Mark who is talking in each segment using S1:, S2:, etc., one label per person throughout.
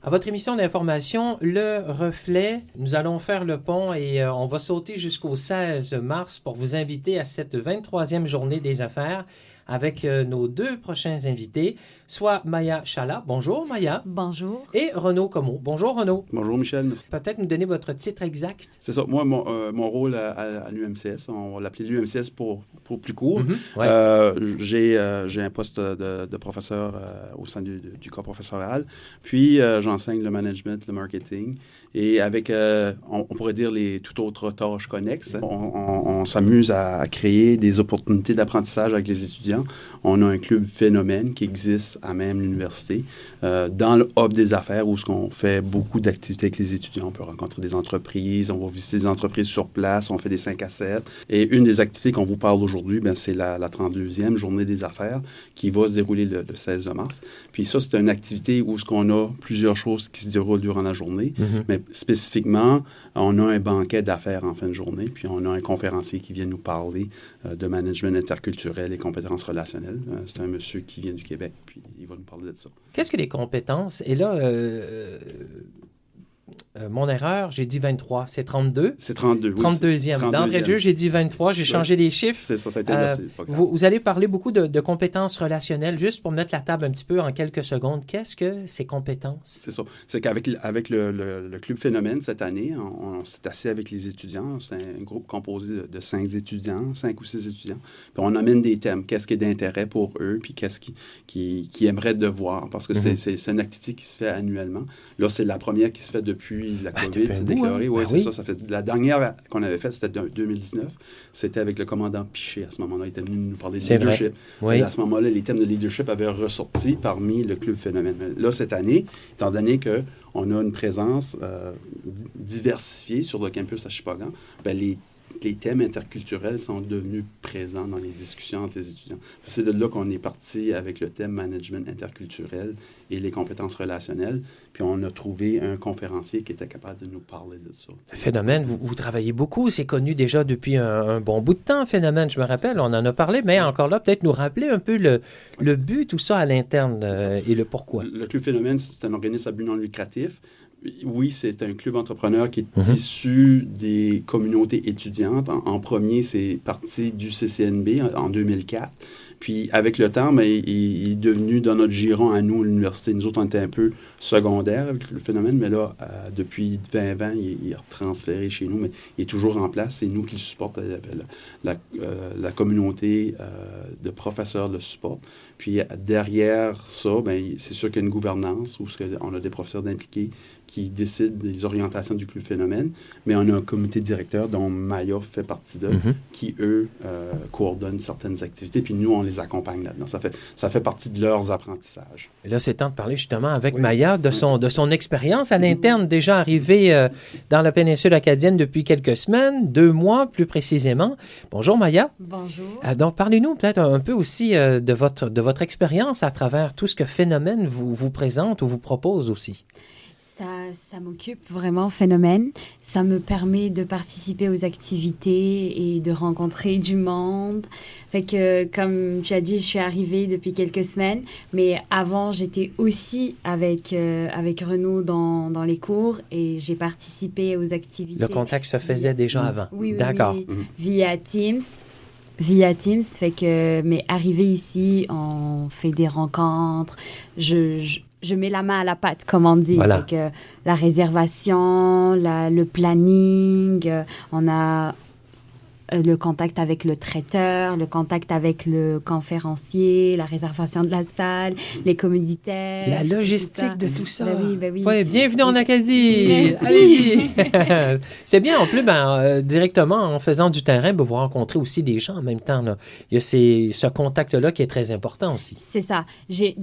S1: À votre émission d'information, Le Reflet, nous allons faire le pont et on va sauter jusqu'au 16 mars pour vous inviter à cette 23e journée des affaires avec nos deux prochains invités, soit Maya Chala. Bonjour Maya.
S2: Bonjour.
S1: Et Renaud Comeau. Bonjour Renaud.
S3: Bonjour Michel. Merci.
S1: Peut-être nous donner votre titre exact.
S3: C'est ça. Moi, mon rôle à l'UMCS, on va l'appeler l'UMCS pour plus court.
S1: Ouais.
S3: J'ai un poste de professeur au sein du corps professoral. Puis, j'enseigne le management, le marketing. Et avec, on pourrait dire, les toutes autres tâches connexes, on s'amuse à créer des opportunités d'apprentissage avec les étudiants. On a un club Phénomène qui existe à même l'université, dans le hub des affaires où on fait beaucoup d'activités avec les étudiants. On peut rencontrer des entreprises, on va visiter des entreprises sur place, on fait des 5 à 7. Et une des activités qu'on vous parle aujourd'hui, c'est la 32e journée des affaires qui va se dérouler le 16 mars. Puis ça, c'est une activité où on a plusieurs choses qui se déroulent durant la journée, mais spécifiquement, on a un banquet d'affaires en fin de journée, puis on a un conférencier qui vient nous parler de management interculturel et compétences relationnelles. C'est un monsieur qui vient du Québec, puis il va nous parler de ça.
S1: Qu'est-ce que les compétences? Et là, mon erreur, j'ai dit 23, c'est 32.
S3: C'est 32, oui.
S1: 32e. D'entrée de jeu, j'ai dit 23, j'ai changé les chiffres.
S3: C'est ça a été inversé.
S1: Vous allez parler beaucoup de compétences relationnelles. Juste pour mettre la table un petit peu en quelques secondes, qu'est-ce que ces compétences?
S3: C'est ça. C'est qu'avec le Club Phénomène, cette année, on s'est assis avec les étudiants. C'est un groupe composé de 5 ou 6 étudiants. Puis on amène des thèmes. Qu'est-ce qui est d'intérêt pour eux, puis qu'est-ce qu'ils aimeraient devoir. Parce que c'est une activité qui se fait annuellement. Là, c'est la première qui se fait depuis la COVID, c'est déclaré. Oui, c'est ça. Ça fait, la dernière qu'on avait faite, c'était 2019. C'était avec le commandant Piché. À ce moment-là, il était venu nous parler de leadership.
S1: Oui.
S3: À ce moment-là, les thèmes de leadership avaient ressorti parmi le Club Phénomène. Là, cette année, étant donné qu'on a une présence diversifiée sur le campus à Shippagan, les thèmes interculturels sont devenus présents dans les discussions entre les étudiants. C'est de là qu'on est parti avec le thème management interculturel et les compétences relationnelles. Puis on a trouvé un conférencier qui était capable de nous parler de ça.
S1: Phénomène, vous travaillez beaucoup. C'est connu déjà depuis un bon bout de temps, Phénomène. Je me rappelle, on en a parlé, mais encore là, peut-être nous rappeler un peu le but, tout ça à l'interne et le pourquoi.
S3: Le Club Phénomène, c'est un organisme à but non lucratif. Oui, c'est un club entrepreneur qui est issu des communautés étudiantes. En premier, c'est parti du CCNB en 2004. Puis, avec le temps, il est devenu dans notre giron à nous, l'université. Nous autres, on était un peu secondaires avec le Phénomène, mais là, depuis 2020, il est transféré chez nous, mais il est toujours en place. C'est nous qui le supportons. La communauté de professeurs le supporte. Puis, derrière ça, c'est sûr qu'il y a une gouvernance où on a des professeurs d'impliqués qui décident des orientations du Club Phénomène, mais on a un comité directeur dont Maya fait partie d'eux, qui, eux, coordonnent certaines activités, puis nous, on les accompagne là-dedans. Ça fait partie de leurs apprentissages.
S1: Et là, c'est temps de parler justement avec Maya de son expérience à l'interne, déjà arrivée dans la péninsule acadienne depuis quelques semaines, 2 mois plus précisément. Bonjour Maya.
S2: Bonjour.
S1: Donc, parlez-nous peut-être un peu aussi de votre expérience à travers tout ce que Phénomène vous présente ou vous propose aussi.
S2: Ça m'occupe vraiment, Phénomène. Ça me permet de participer aux activités et de rencontrer du monde. Fait que, comme tu as dit, je suis arrivée depuis quelques semaines, mais avant, j'étais aussi avec Renaud dans les cours et j'ai participé aux activités.
S1: Le contact se faisait déjà avant?
S2: Oui,
S1: d'accord.
S2: Oui, via Teams. Fait que, mais arrivé ici, on fait des rencontres. Je mets la main à la pâte, comme on dit.
S1: Voilà.
S2: Avec la réservation, le planning, on a le contact avec le traiteur, le contact avec le conférencier, la réservation de la salle, les commoditaires.
S1: La logistique de tout ça.
S2: Ben oui.
S1: Ouais, bienvenue en Acadie.
S2: Merci.
S1: Allez-y. C'est bien, en plus, directement, en faisant du terrain, vous rencontrez aussi des gens en même temps. Là. Il y a ce contact-là qui est très important aussi.
S2: C'est ça. J'ai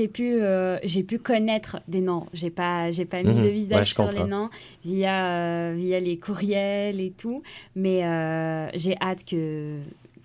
S2: pu connaître des noms. J'ai pas mis de visage sur les noms via les courriels et tout. Mais j'ai hâte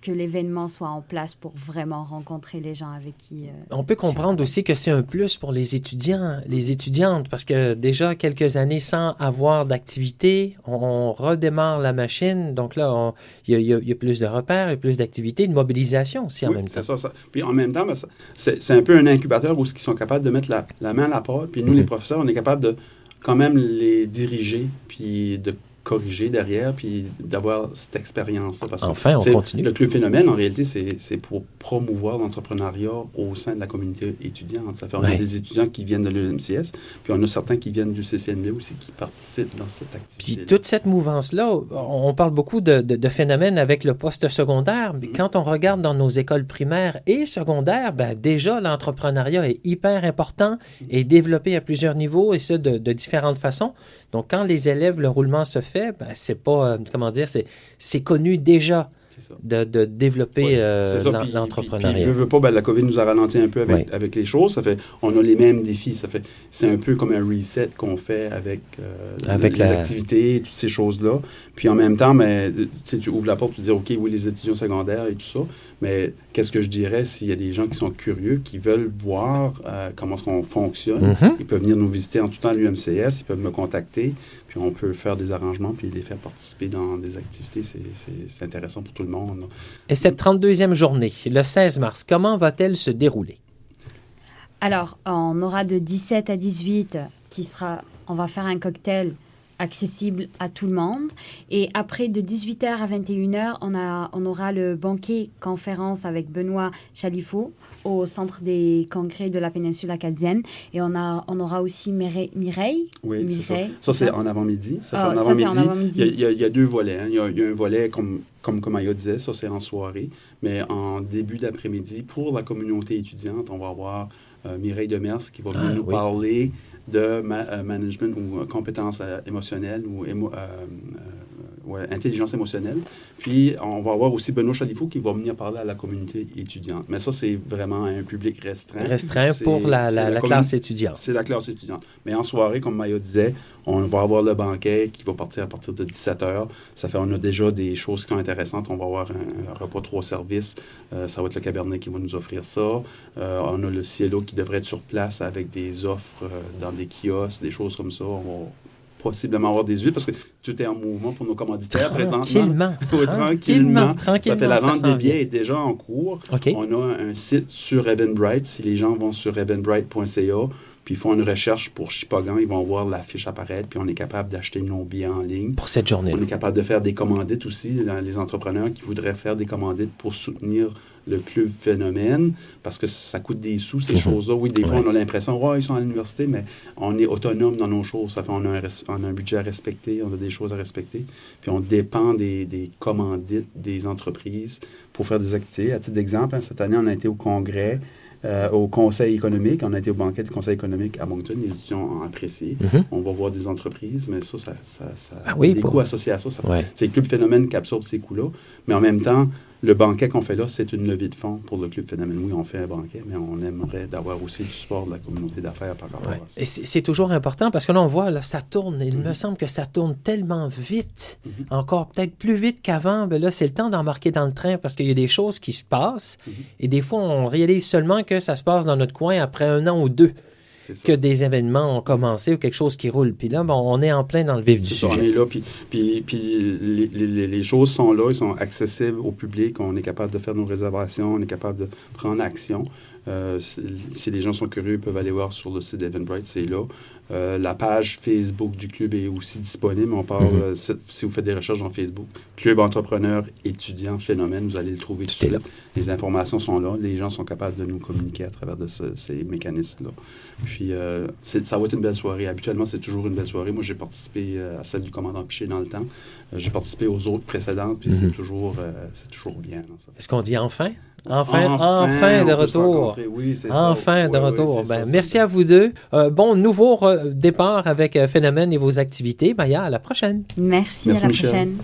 S2: que l'événement soit en place pour vraiment rencontrer les gens avec qui...
S1: On peut comprendre aussi que c'est un plus pour les étudiants, les étudiantes, parce que déjà quelques années sans avoir d'activité, on redémarre la machine. Donc là, il y a plus de repères, il y a plus d'activités, de mobilisation aussi en même temps.
S3: C'est ça. Puis en même temps, ben, c'est un peu un incubateur où ils sont capables de mettre la main à la pâte. Puis nous, les professeurs, on est capable de quand même les diriger, puis de corriger derrière, puis d'avoir cette expérience-là. Parce
S1: enfin, on continue.
S3: Le Club Phénomène, en réalité, c'est pour promouvoir l'entrepreneuriat au sein de la communauté étudiante. Ça fait, on a des étudiants qui viennent de l'UMCS, puis on a certains qui viennent du CCNB aussi, qui participent dans cette activité.
S1: Puis toute cette mouvance-là, on parle beaucoup de phénomènes avec le post-secondaire, mais quand on regarde dans nos écoles primaires et secondaires, ben déjà, l'entrepreneuriat est hyper important et développé à plusieurs niveaux, et ça, de différentes façons. Donc, quand les élèves, le roulement se fait, ben, c'est pas, c'est connu déjà de développer l'entrepreneuriat.
S3: Puis, veut pas, ben, la COVID nous a ralenti un peu avec les choses. Ça fait, on a les mêmes défis. Ça fait, c'est un peu comme un reset qu'on fait avec les activités, toutes ces choses-là. Puis en même temps, ben, tu ouvres la porte, tu dis, OK, oui, les étudiants secondaires et tout ça, mais qu'est-ce que je dirais s'il y a des gens qui sont curieux, qui veulent voir comment est-ce qu'on fonctionne? Ils peuvent venir nous visiter en tout temps à l'UMCS, ils peuvent me contacter, puis on peut faire des arrangements, puis les faire participer dans des activités. C'est intéressant pour tout le monde.
S1: Et cette 32e journée, le 16 mars, comment va-t-elle se dérouler?
S2: Alors, on aura de 17 à 18 on va faire un cocktail accessible à tout le monde. Et après, de 18h à 21h, on aura le banquet conférence avec Benoît Chalifot au Centre des congrès de la péninsule acadienne. Et on aura aussi Mireille.
S3: Oui, c'est ça. Ça, c'est en avant-midi. Il y a deux volets. Hein. Il y a un volet, comme Maya disait, ça, c'est en soirée. Mais en début d'après-midi, pour la communauté étudiante, on va avoir Mireille Demers qui va venir nous parler de management ou compétences émotionnelles ou intelligence émotionnelle. Puis, on va avoir aussi Benoît Chalifot qui va venir parler à la communauté étudiante. Mais ça, c'est vraiment un public restreint.
S1: Restreint pour la classe étudiante.
S3: C'est la classe étudiante. Mais en soirée, comme Maya disait, on va avoir le banquet qui va partir à partir de 17h. Ça fait, on a déjà des choses qui sont intéressantes. On va avoir un repas 3 services. Ça va être le Cabernet qui va nous offrir ça. On a le Cielo qui devrait être sur place avec des offres dans des kiosques, des choses comme ça. On va possiblement avoir des huiles parce que tout est en mouvement pour nos commanditaires présentement. Tranquillement. Ça fait la vente des billets est déjà en cours.
S1: Okay.
S3: On a un site sur Eventbrite. Si les gens vont sur eventbrite.ca puis ils font une recherche pour Shippagan, ils vont voir l'affiche apparaître, puis on est capable d'acheter nos billets en ligne.
S1: Pour cette journée.
S3: On est capable de faire des commandites aussi, les entrepreneurs qui voudraient faire des commandites pour soutenir le Club Phénomène, parce que ça coûte des sous, ces choses-là. Oui, des fois, on a l'impression, ils sont à l'université, mais on est autonome dans nos choses. Ça fait on a un budget à respecter, on a des choses à respecter, puis on dépend des commandites des entreprises pour faire des activités. À titre d'exemple, cette année, on a été au congrès, au Conseil économique. On a été au banquet du Conseil économique à Moncton. Les étudiants ont apprécié. On va voir des entreprises, mais ça des coûts associés à ça. C'est le Club Phénomène qui absorbe ces coûts-là. Mais en même temps, le banquet qu'on fait là, c'est une levée de fonds pour le Club Phénomène. Oui, on fait un banquet, mais on aimerait d'avoir aussi du support de la communauté d'affaires par rapport à ça.
S1: Et c'est toujours important parce que là, on voit, là, ça tourne. Il me semble que ça tourne tellement vite, encore peut-être plus vite qu'avant. Ben là, c'est le temps d'embarquer dans le train parce qu'il y a des choses qui se passent et des fois, on réalise seulement que ça se passe dans notre coin après 1 an ou 2. Que des événements ont commencé ou quelque chose qui roule. Puis là, on est en plein dans le vif du sujet.
S3: On est là, puis les choses sont là, ils sont accessibles au public, on est capable de faire nos réservations, on est capable de prendre action. Si les gens sont curieux, ils peuvent aller voir sur le site d'Eventbrite, c'est là. La page Facebook du club est aussi disponible. On parle, si vous faites des recherches dans Facebook, Club Entrepreneur Étudiant Phénomène, vous allez le trouver tout de suite. Les informations sont là. Les gens sont capables de nous communiquer à travers ces mécanismes-là. Puis, ça va être une belle soirée. Habituellement, c'est toujours une belle soirée. Moi, j'ai participé à celle du commandant Piché dans le temps. J'ai participé aux autres précédentes, puis c'est toujours bien.
S1: Est-ce qu'on dit enfin? Enfin de retour.
S3: Oui, c'est
S1: enfin
S3: ça.
S1: de retour. Merci à vous deux. Bon nouveau départ avec Phénomène et vos activités. Maya, à la prochaine.
S2: Merci à la prochaine.